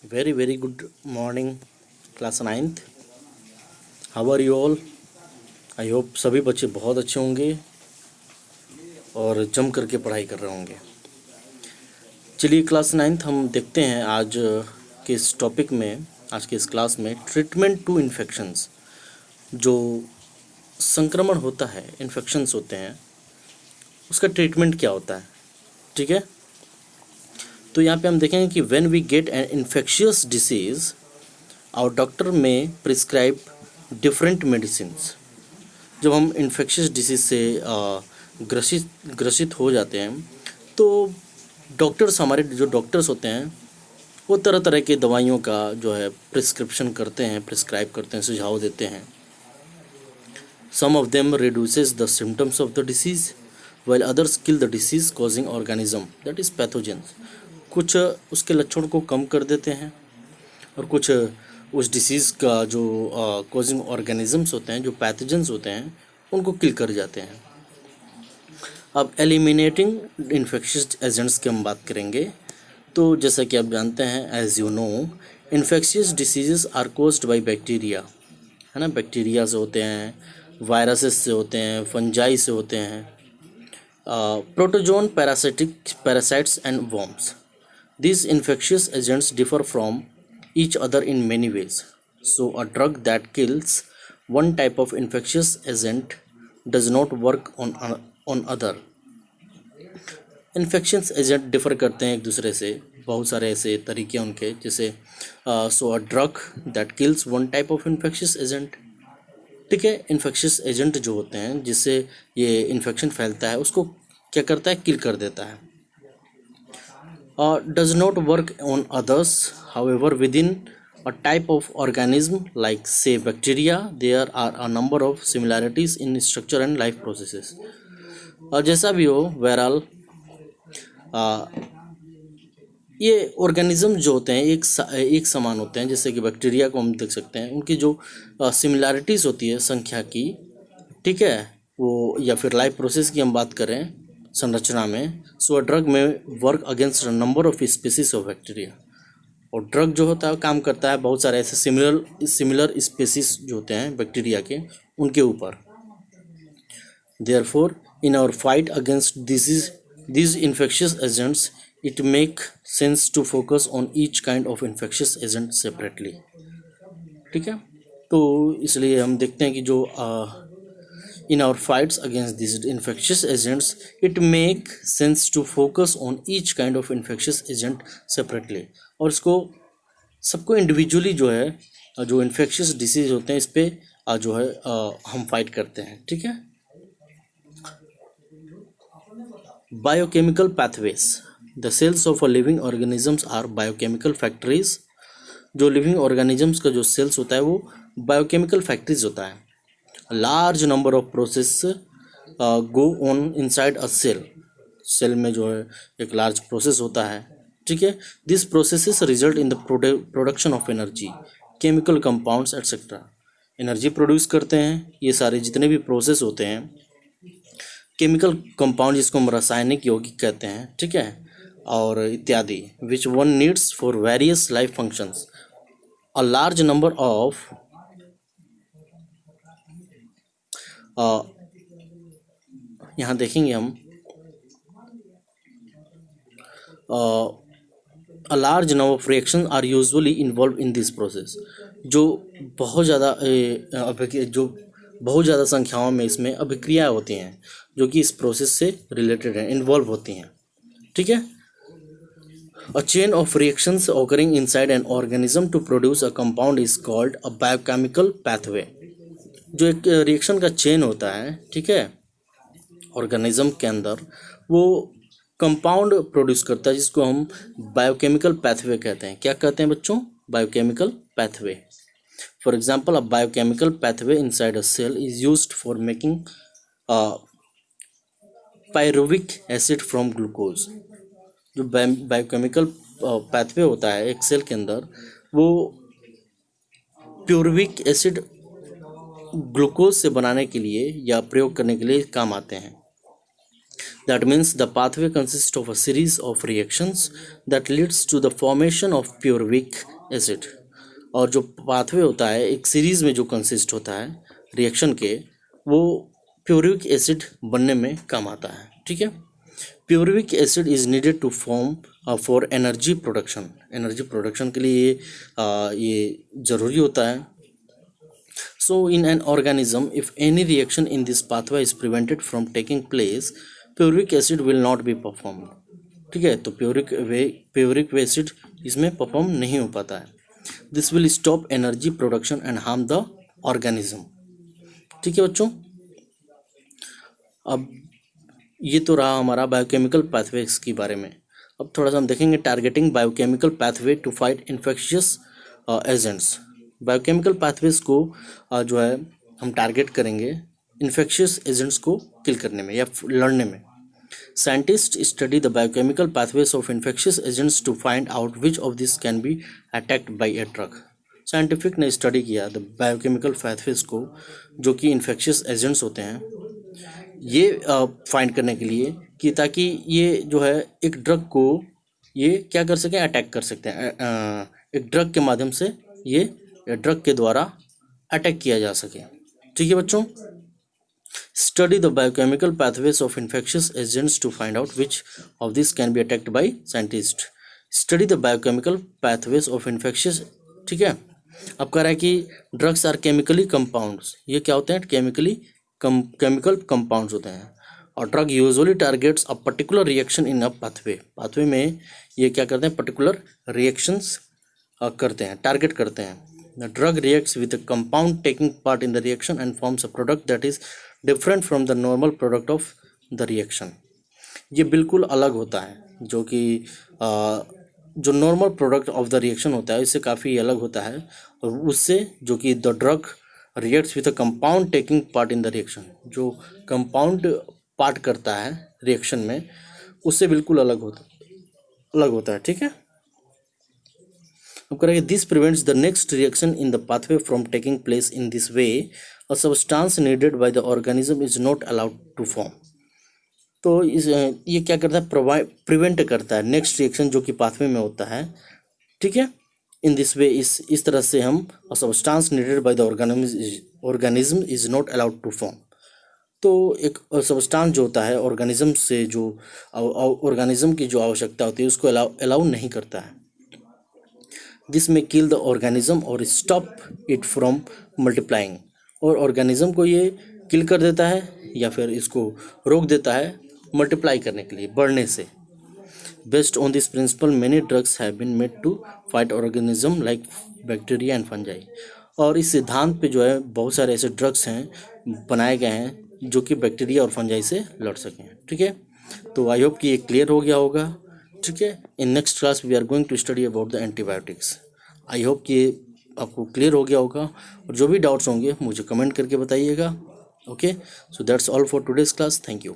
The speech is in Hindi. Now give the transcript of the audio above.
Very good morning, class 9th. How are you all? I hope सभी बच्चे बहुत अच्छे होंगे और जम करके पढ़ाई कर रहे होंगे। चलिए क्लास 9th हम देखते हैं आज के इस टॉपिक में, आज के इस क्लास में ट्रीटमेंट टू इन्फेक्शंस। जो संक्रमण होता है, इन्फेक्शंस होते हैं, उसका ट्रीटमेंट क्या होता है, ठीक है। तो यहाँ पे हम देखेंगे कि when we get an infectious disease our doctor may prescribe different medicines. जब हम इन्फेक्शियस डिसीज से ग्रसित हो जाते हैं तो डॉक्टर्स, हमारे जो डॉक्टर्स होते हैं वो तरह तरह की दवाइयों का जो है प्रिस्क्रिप्शन करते हैं, प्रिस्क्राइब करते हैं, सुझाव देते हैं। Some of them reduces the symptoms of the disease while others kill the disease causing organism that is pathogens। कुछ उसके लक्षण को कम कर देते हैं और कुछ उस डिसीज़ का जो कॉजिंग ऑर्गेनिजम्स होते हैं, जो पैथोजेंस होते हैं, उनको किल कर जाते हैं। अब एलिमिनेटिंग इन्फेक्शियस एजेंट्स की हम बात करेंगे। तो जैसा कि आप जानते हैं, as you know, infectious diseases are caused by bacteria, है ना। बैक्टीरिया से होते हैं, वायरसेस से होते हैं, फंजाई से होते हैं, protozoan, parasites and worms. These infectious agents differ from each other in many ways. So, a drug that kills one type of infectious agent does not work on other. Infections agent differ करते हैं एक दूसरे से, बहुत सारे ऐसे तरीके हैं उनके, जैसे so a drug that kills one type of infectious agent, ठीक है। इन्फेक्शियस एजेंट जो होते हैं जिससे ये इन्फेक्शन फैलता है, उसको क्या करता है, किल कर देता है। Does not work on others. However, within a type of organism like say bacteria, there are a number of similarities in structure and life processes। और जैसा भी हो, बहरहाल ये ऑर्गेनिज्म जो होते हैं एक समान होते हैं। जैसे कि बैक्टीरिया को हम देख सकते हैं, उनकी जो सिमिलैरिटीज़ होती है संख्या की, ठीक है, वो, या फिर लाइफ प्रोसेस की हम बात करें संरचना में। सो अ ड्रग में work against a number of species of bacteria. और ड्रग जो होता है काम करता है बहुत सारे ऐसे सिमिलर स्पीसीज जो होते हैं बैक्टीरिया के, उनके ऊपर। Therefore in our fight against these infectious agents it make sense to focus on each kind of infectious agent separately, ठीक है। तो इसलिए हम देखते हैं कि जो in our fights against these infectious agents it make sense to focus on each kind of infectious agent separately। और इसको सबको इंडिविजुअली जो है, जो इन्फेक्शियस डिसीज होते हैं, इस पे जो है हम फाइट करते हैं, ठीक है। Biochemical pathways. The cells of a living organisms are biochemical factories. जो लिविंग ऑर्गेनिजम्स का जो सेल्स होता है वो बायोकेमिकल फैक्ट्रीज होता है। Large number of process go on inside a cell में जो है एक लार्ज प्रोसेस होता है, ठीक है। This processes result in the production of energy, chemical compounds etcetera. Energy produce करते हैं ये सारे जितने भी प्रोसेस होते हैं, केमिकल कंपाउंड जिसको हम रासायनिक यौगिक कहते हैं, ठीक है, और इत्यादि, which one needs for various life functions. A large number of यहाँ देखेंगे हम a large number of reaction are usually involve in this process. जो बहुत ज़्यादा संख्याओं में इसमें अभिक्रियाएं होती हैं जो कि इस प्रोसेस से रिलेटेड हैं, इन्वॉल्व होती हैं, ठीक है। A chain of reactions occurring inside an organism to produce a compound is called a biochemical pathway. जो एक रिएक्शन का चेन होता है, ठीक है, ऑर्गेनिज्म के अंदर, वो कंपाउंड प्रोड्यूस करता है जिसको हम बायोकेमिकल पैथवे कहते हैं। क्या कहते हैं बच्चों? Biochemical pathway. For example, a biochemical pathway inside a cell is used for making pyruvic acid from glucose. जो बायोकेमिकल पैथवे होता है एक सेल के अंदर, वो प्यूरविक एसिड ग्लूकोज से बनाने के लिए या प्रयोग करने के लिए काम आते हैं। That means the pathway consists of a series of reactions that leads to the formation of pyruvic acid. और जो पाथवे होता है एक सीरीज में जो कंसिस्ट होता है रिएक्शन के, वो प्यूरिक एसिड बनने में काम आता है। ठीक है, puric acid is needed to form for energy production. Energy production के लिए ये ज़रूरी होता है। So in an organism if any reaction in this pathway is prevented from taking place, puric acid will not be perform. ठीक है, तो प्यूरिक एसिड इसमें परफॉर्म नहीं हो पाता है। This will stop energy production and harm the organism. ठीक है बच्चों, अब ये तो रहा हमारा बायोकेमिकल पाथवेज के बारे में। अब थोड़ा सा हम देखेंगे targeting biochemical pathway to fight infectious agents. Biochemical pathways को जो है हम टारगेट करेंगे इन्फेक्शियस एजेंट्स को किल करने में या लड़ने में। Scientists study the biochemical pathways of infectious agents to find out which of these can be attacked by a drug. Scientific ने स्टडी किया द बायोकेमिकल पाथवेज को, जो कि इन्फेक्शियस एजेंट्स होते हैं, ये फाइंड करने के लिए कि ताकि ये जो है एक ड्रग को ये क्या कर सकें, अटैक कर सकते हैं। एक ड्रग के माध्यम से ये ड्रग के द्वारा अटैक किया जा सके। ठीक है बच्चों, study the biochemical pathways of infectious agents to find out which of these can be attacked by scientists. Study the biochemical pathways of infectious। ठीक है, अब कह रहा है कि ड्रग्स आर केमिकली कंपाउंड्स। ये क्या होते हैं, केमिकल कंपाउंड्स होते हैं। और drug usually targets a particular reaction in a pathway में ये क्या करते हैं, पर्टिकुलर रिएक्शंस करते हैं, टारगेट करते हैं। The drug reacts with a compound taking part in the reaction and forms a product that is different from the normal product of the reaction. ये बिल्कुल अलग होता है, जो कि जो normal product of the reaction होता है इससे काफ़ी अलग होता है, और उससे जो कि the drug reacts with a compound taking part in the reaction, जो कंपाउंड पार्ट करता है रिएक्शन में, उससे बिल्कुल अलग होता है। ठीक है, अब करेंगे this prevents the next reaction in the pathway from taking place in this way a substance needed by the organism is not allowed to form. तो ये क्या करता है, प्रिवेंट करता है नेक्स्ट रिएक्शन जो कि पाथवे में होता है। ठीक है, इन दिस वे इस तरह से हम a substance needed by the organism is not allowed to form. तो एक सब्सटेंस जो होता है ऑर्गेनिज्म से, जो ऑर्गेनिज्म की जो आवश्यकता होती है उसको अलाउ नहीं करता है। दिस में किल द ऑर्गेनिज्म और स्टॉप इट फ्रॉम मल्टीप्लाइंग। और ऑर्गेनिज्म को ये किल कर देता है या फिर इसको रोक देता है मल्टीप्लाई करने के लिए, बढ़ने से। Based on this principle many drugs have been made to fight organism like bacteria and fungi. और इस सिद्धांत पे जो है बहुत सारे ऐसे ड्रग्स हैं बनाए गए हैं जो कि बैक्टीरिया और फंजाई से लड़ सकें। ठीक है, तो आई होप कि ये क्लियर हो गया होगा। ठीक है, in next class we are going to study about the antibiotics. I hope कि आपको क्लियर हो गया होगा, और जो भी डाउट्स होंगे मुझे कमेंट करके बताइएगा। Okay, so that's all for today's class. Thank you.